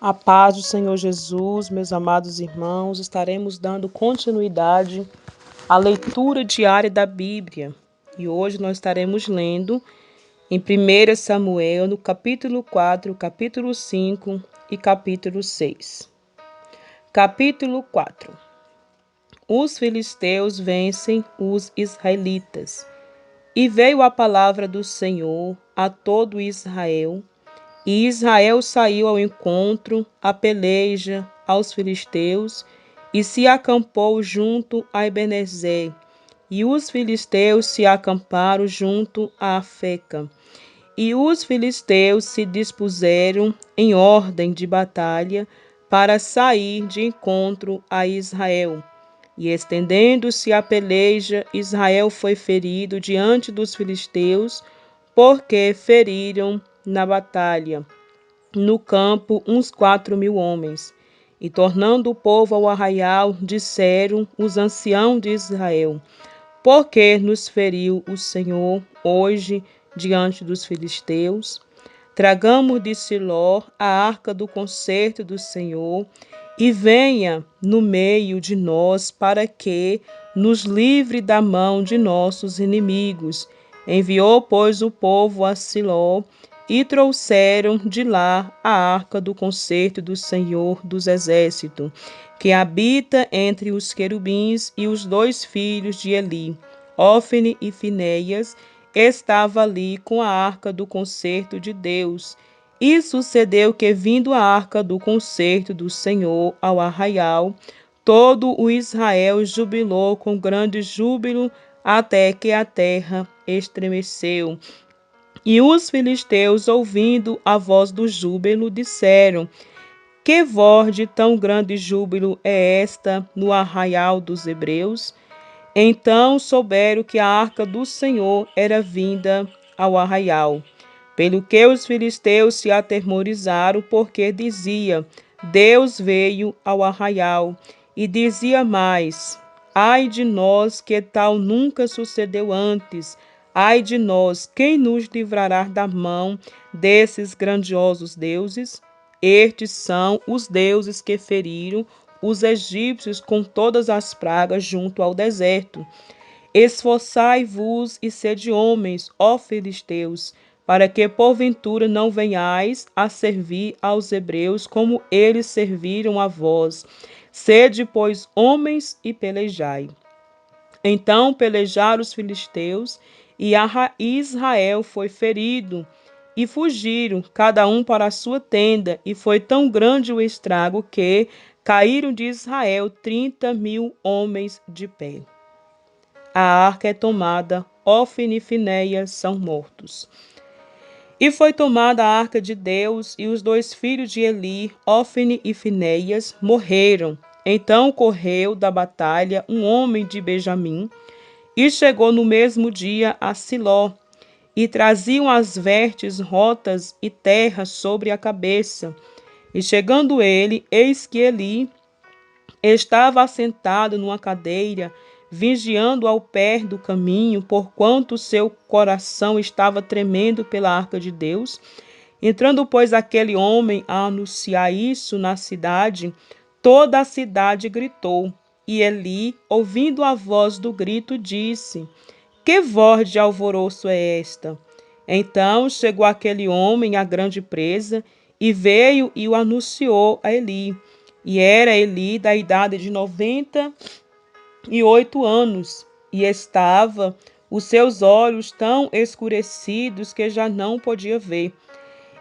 A paz do Senhor Jesus, meus amados irmãos, estaremos dando continuidade à leitura diária da Bíblia. E hoje nós estaremos lendo em 1 Samuel, no capítulo 4, capítulo 5 e capítulo 6. Capítulo 4. Os filisteus vencem os israelitas. E veio a palavra do Senhor a todo Israel, e Israel saiu ao encontro, à peleja, aos filisteus, e se acampou junto a Ebenezer. E os filisteus se acamparam junto a Afeca. E os filisteus se dispuseram em ordem de batalha para sair de encontro a Israel. E estendendo-se a peleja, Israel foi ferido diante dos filisteus, porque feriram na batalha, no campo, uns 4.000 homens. E tornando o povo ao arraial, disseram os anciãos de Israel: por que nos feriu o Senhor hoje diante dos filisteus? Tragamos de Siló a arca do concerto do Senhor, e venha no meio de nós, para que nos livre da mão de nossos inimigos. Enviou, pois, o povo a Siló, e trouxeram de lá a arca do concerto do Senhor dos Exércitos, que habita entre os querubins, e os 2 filhos de Eli, Ofne e Finéias, estava ali com a arca do concerto de Deus. E sucedeu que, vindo a arca do concerto do Senhor ao arraial, todo o Israel jubilou com grande júbilo, até que a terra estremeceu. E os filisteus, ouvindo a voz do júbilo, disseram: que voz de tão grande júbilo é esta no arraial dos hebreus? Então souberam que a arca do Senhor era vinda ao arraial. Pelo que os filisteus se atemorizaram, porque dizia: Deus veio ao arraial. E dizia mais: ai de nós, que tal nunca sucedeu antes. Ai de nós, quem nos livrará da mão desses grandiosos deuses? Estes são os deuses que feriram os egípcios com todas as pragas junto ao deserto. Esforçai-vos e sede homens, ó filisteus, para que porventura não venhais a servir aos hebreus como eles serviram a vós. Sede, pois, homens e pelejai. Então pelejaram os filisteus, e Israel foi ferido, e fugiram, cada um para a sua tenda, e foi tão grande o estrago que caíram de Israel 30.000 homens de pé. A arca é tomada, Ofne e Finéias são mortos. E foi tomada a arca de Deus, e os 2 filhos de Eli, Ofne e Finéias, morreram. Então correu da batalha um homem de Benjamim, e chegou no mesmo dia a Siló, e traziam as vestes rotas e terra sobre a cabeça. E chegando ele, eis que Eli estava assentado numa cadeira, vigiando ao pé do caminho, porquanto seu coração estava tremendo pela arca de Deus. Entrando, pois, aquele homem a anunciar isso na cidade, toda a cidade gritou. E Eli, ouvindo a voz do grito, disse: que voz de alvoroço é esta? Então chegou aquele homem à grande presa, e veio e o anunciou a Eli. E era Eli da idade de 98 anos, e estava os seus olhos tão escurecidos que já não podia ver.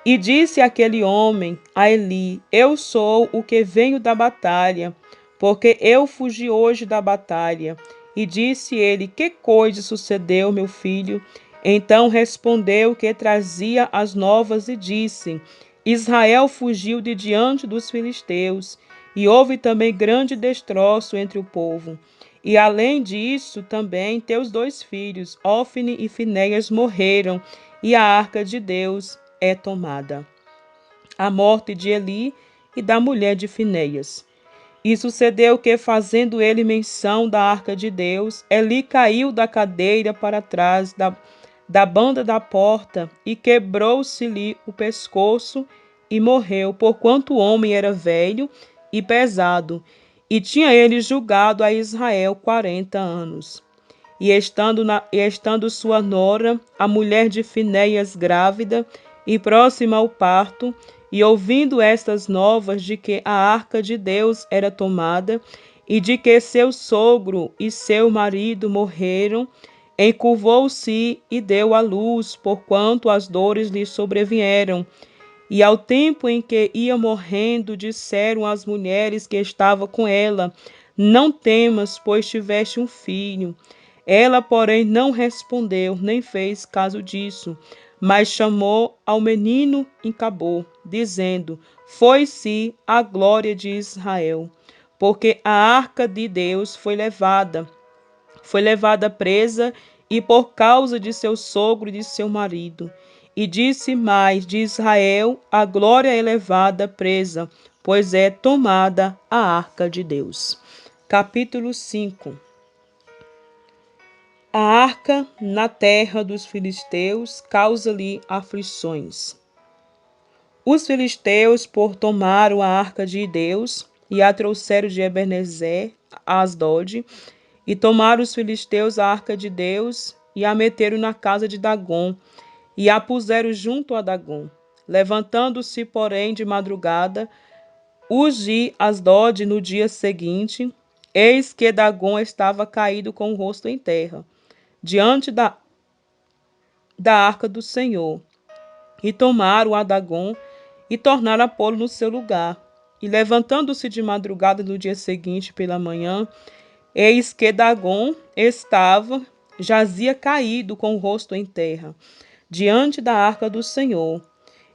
E disse aquele homem a Eli: eu sou o que venho da batalha, porque eu fugi hoje da batalha. E disse ele: que coisa sucedeu, meu filho? Então respondeu que trazia as novas e disse: Israel fugiu de diante dos filisteus, e houve também grande destroço entre o povo. E além disso, também teus 2 filhos, Ofne e Finéias, morreram, e a arca de Deus é tomada. A morte de Eli e da mulher de Finéias. E sucedeu que, fazendo ele menção da arca de Deus, Eli caiu da cadeira para trás da banda da porta, e quebrou-se-lhe o pescoço, e morreu, porquanto o homem era velho e pesado, e tinha ele julgado a Israel 40 anos. E estando sua nora, a mulher de Finéias, grávida e próxima ao parto, e ouvindo estas novas de que a arca de Deus era tomada, e de que seu sogro e seu marido morreram, encurvou-se e deu à luz, porquanto as dores lhe sobrevieram. E ao tempo em que ia morrendo, disseram as mulheres que estavam com ela: Não temas, pois tiveste um filho. Ela, porém, não respondeu, nem fez caso disso, mas chamou ao menino e acabou, dizendo: Foi-se a glória de Israel, porque a arca de Deus foi levada presa, e por causa de seu sogro e de seu marido. E disse mais: de Israel a glória é levada presa, pois é tomada a arca de Deus. Capítulo 5. A arca na terra dos filisteus causa-lhe aflições. Os filisteus, por tomaram a arca de Deus, e a trouxeram de Ebenezer a Asdod, e tomaram os filisteus a arca de Deus, e a meteram na casa de Dagom, e a puseram junto a Dagom. Levantando-se, porém, de madrugada, os de Asdod no dia seguinte, eis que Dagom estava caído com o rosto em terra, diante da arca do Senhor. E tomaram a Dagom e tornaram a pô-lo no seu lugar. E levantando-se de madrugada no dia seguinte pela manhã, eis que Dagom jazia caído com o rosto em terra, diante da arca do Senhor.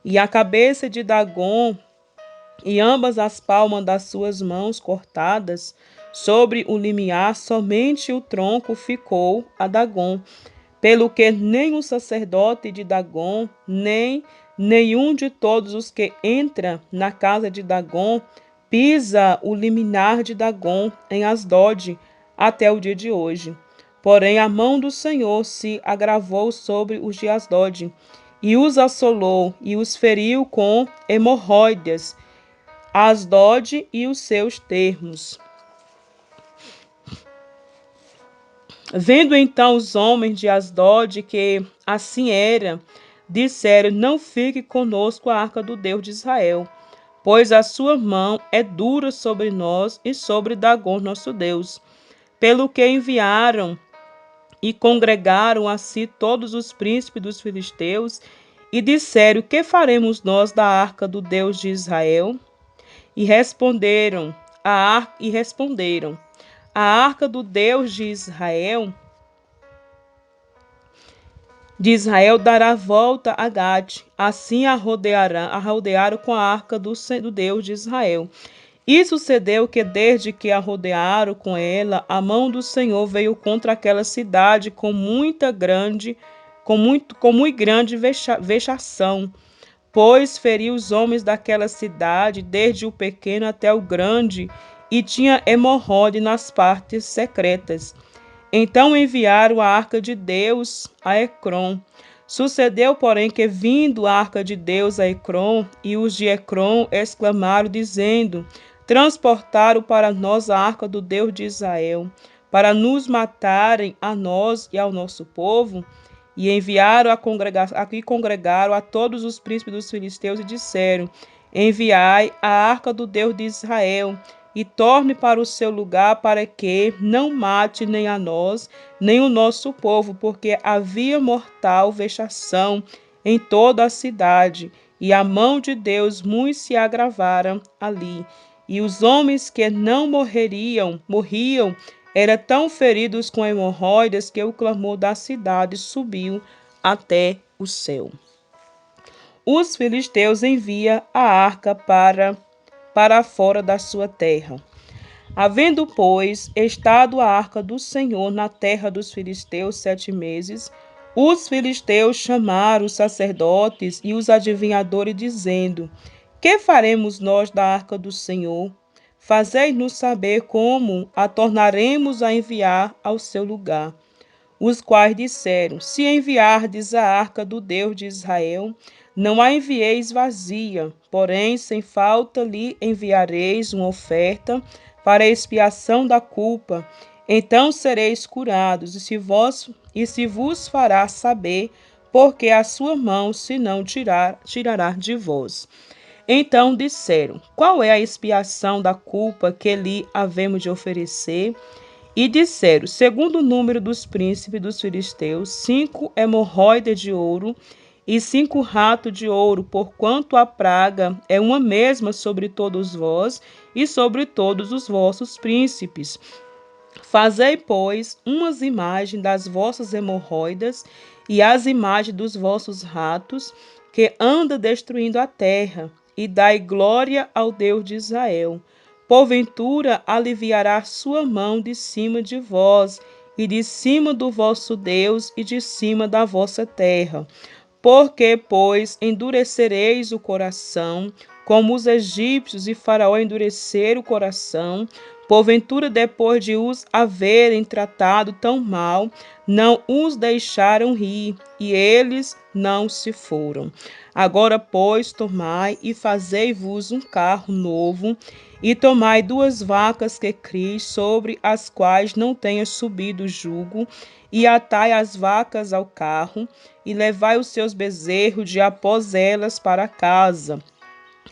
E a cabeça de Dagom e ambas as palmas das suas mãos cortadas, sobre o limiar, somente o tronco ficou a Dagom, pelo que nem o sacerdote de Dagom, nem nenhum de todos os que entra na casa de Dagom, pisa o limiar de Dagom em Asdod até o dia de hoje. Porém, a mão do Senhor se agravou sobre os de Asdod, e os assolou, e os feriu com hemorroidas, Asdod e os seus termos. Vendo então os homens de Asdod que assim era, disseram: Não fique conosco a arca do Deus de Israel, pois a sua mão é dura sobre nós e sobre Dagom nosso Deus. Pelo que enviaram e congregaram a si todos os príncipes dos filisteus e disseram: Que faremos nós da arca do Deus de Israel? E responderam: a arca do Deus de Israel dará volta a Gade, assim a rodearam com a arca do Deus de Israel. E sucedeu que, desde que a rodearam com ela, a mão do Senhor veio contra aquela cidade com muito grande vexação, pois feriu os homens daquela cidade, desde o pequeno até o grande, e tinha hemorroide nas partes secretas. Então enviaram a arca de Deus a Ecrom. Sucedeu, porém, que vindo a arca de Deus a Ecrom, e os de Ecrom exclamaram, dizendo: Transportaram para nós a arca do Deus de Israel, para nos matarem a nós e ao nosso povo. E enviaram congregaram a todos os príncipes dos filisteus e disseram: Enviai a arca do Deus de Israel, e torne para o seu lugar, para que não mate nem a nós, nem o nosso povo, porque havia mortal vexação em toda a cidade, e a mão de Deus muito se agravara ali. E os homens que não morriam, eram tão feridos com hemorroidas que o clamor da cidade subiu até o céu. Os filisteus enviam a arca para fora da sua terra. Havendo, pois, estado a arca do Senhor na terra dos filisteus 7 meses, os filisteus chamaram os sacerdotes e os adivinhadores, dizendo: Que faremos nós da arca do Senhor? Fazei-nos saber como a tornaremos a enviar ao seu lugar. os quais disseram: Se enviardes a arca do Deus de Israel, não a envieis vazia, porém sem falta lhe enviareis uma oferta para a expiação da culpa. Então sereis curados, e se vos fará saber, porque a sua mão se não tirará de vós. Então disseram: Qual é a expiação da culpa que lhe havemos de oferecer? E disseram: Segundo o número dos príncipes dos filisteus, 5 hemorroidas de ouro e 5 ratos de ouro, porquanto a praga é uma mesma sobre todos vós e sobre todos os vossos príncipes. Fazei, pois, umas imagens das vossas hemorroidas e as imagens dos vossos ratos, que anda destruindo a terra, e dai glória ao Deus de Israel. Porventura aliviará sua mão de cima de vós, e de cima do vosso Deus, e de cima da vossa terra. Porque, pois, endurecereis o coração, como os egípcios e Faraó endureceram o coração, porventura depois de os haverem tratado tão mal, não os deixaram rir, e eles não se foram. Agora, pois, tomai e fazei-vos um carro novo, e tomai 2 vacas que cris, sobre as quais não tenha subido jugo, e atai as vacas ao carro, e levai os seus bezerros de após elas para casa.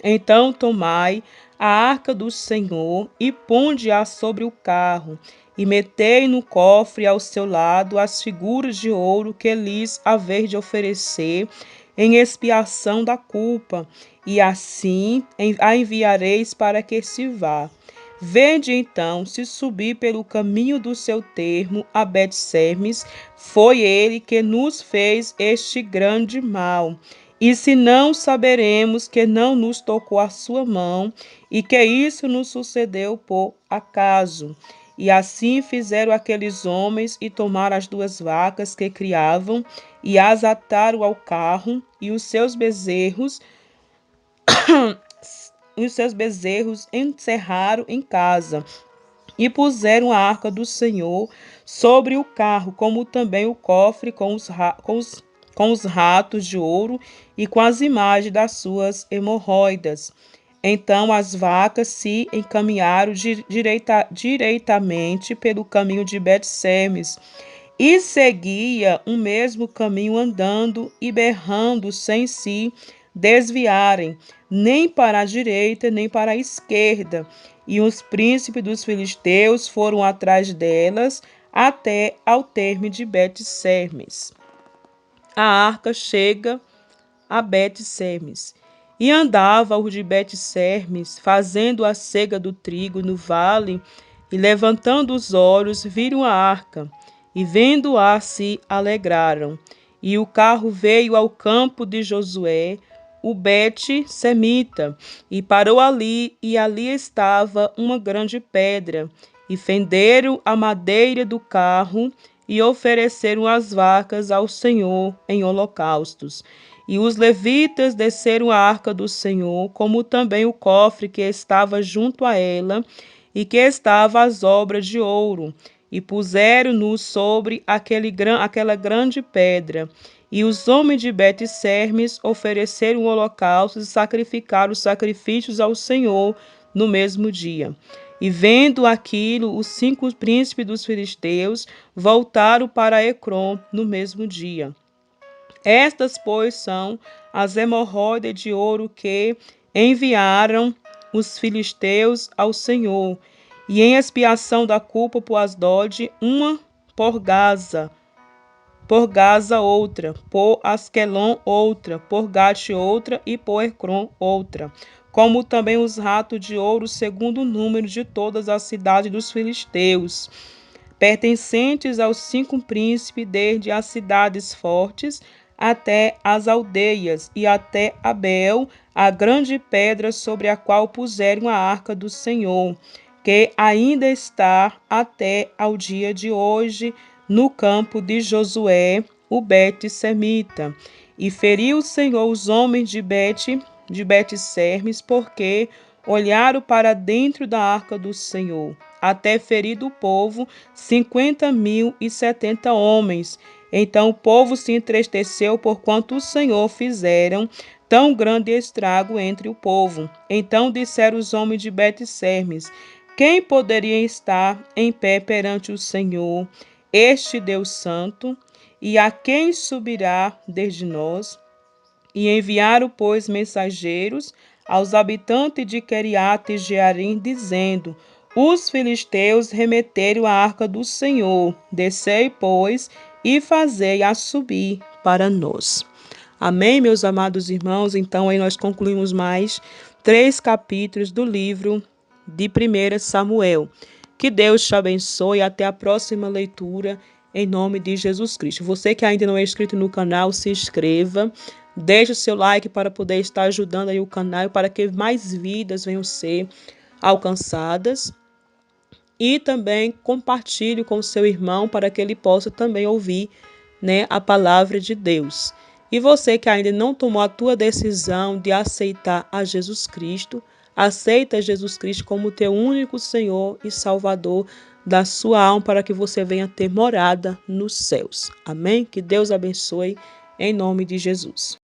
Então tomai a arca do Senhor e ponde-a sobre o carro, e metei no cofre ao seu lado as figuras de ouro que lhes haver de oferecer em expiação da culpa, e assim a enviareis para que se vá. Vede então se subir pelo caminho do seu termo a Bet-Semes, foi ele que nos fez este grande mal. E se não, saberemos que não nos tocou a sua mão, e que isso nos sucedeu por acaso. E assim fizeram aqueles homens, e tomaram as 2 vacas que criavam, e as ataram ao carro, e os seus bezerros encerraram em casa, e puseram a arca do Senhor sobre o carro, como também o cofre com os ratos de ouro e com as imagens das suas hemorroidas. Então as vacas se encaminharam direitamente pelo caminho de Bet-Semes, e seguia o mesmo caminho andando e berrando sem se desviarem, nem para a direita, nem para a esquerda. E os príncipes dos filisteus foram atrás delas até ao termo de Bet-Semes. A arca chega a Bet-Semes. E andava os de Bet-Semes, fazendo a cega do trigo no vale, e levantando os olhos, viram a arca, e vendo-a se alegraram. E o carro veio ao campo de Josué, o Bet-Semita, e parou ali, e ali estava uma grande pedra. E fenderam a madeira do carro, e ofereceram as vacas ao Senhor em holocaustos. E os levitas desceram a arca do Senhor, como também o cofre que estava junto a ela, e que estava as obras de ouro, e puseram-no sobre aquela grande pedra. E os homens de Bet-Semes ofereceram holocaustos e sacrificaram os sacrifícios ao Senhor no mesmo dia. E vendo aquilo, os 5 príncipes dos filisteus voltaram para Ecrom no mesmo dia. Estas, pois, são as hemorroidas de ouro que enviaram os filisteus ao Senhor, e em expiação da culpa por Asdod, uma por Gaza outra, por Asquelon outra, por Gate outra, e por Ecrom outra, como também os ratos de ouro segundo o número de todas as cidades dos filisteus, pertencentes aos 5 príncipes, desde as cidades fortes até as aldeias, e até Abel, a grande pedra sobre a qual puseram a arca do Senhor, que ainda está até ao dia de hoje no campo de Josué, o Bet-Semita. E feriu o Senhor os homens de Bet-Semes, porque olharam para dentro da arca do Senhor, até ferido o povo, 50.070 homens. Então o povo se entristeceu porquanto o Senhor fizeram tão grande estrago entre o povo. Então disseram os homens de Bet-Semes: quem poderia estar em pé perante o Senhor, este Deus Santo? E a quem subirá desde nós? E enviaram, pois, mensageiros aos habitantes de Queriate Jearim, dizendo: os filisteus remeteram a arca do Senhor. Descei, pois, e fazei-a subir para nós. Amém, meus amados irmãos? Então, aí nós concluímos mais 3 capítulos do livro de 1 Samuel. Que Deus te abençoe. Até a próxima leitura, em nome de Jesus Cristo. Você que ainda não é inscrito no canal, se inscreva. Deixe o seu like para poder estar ajudando aí o canal, para que mais vidas venham ser alcançadas. E também compartilhe com o seu irmão para que ele possa também ouvir, né, a palavra de Deus. E você que ainda não tomou a tua decisão de aceitar a Jesus Cristo, aceita Jesus Cristo como teu único Senhor e Salvador da sua alma, para que você venha ter morada nos céus. Amém? Que Deus abençoe em nome de Jesus.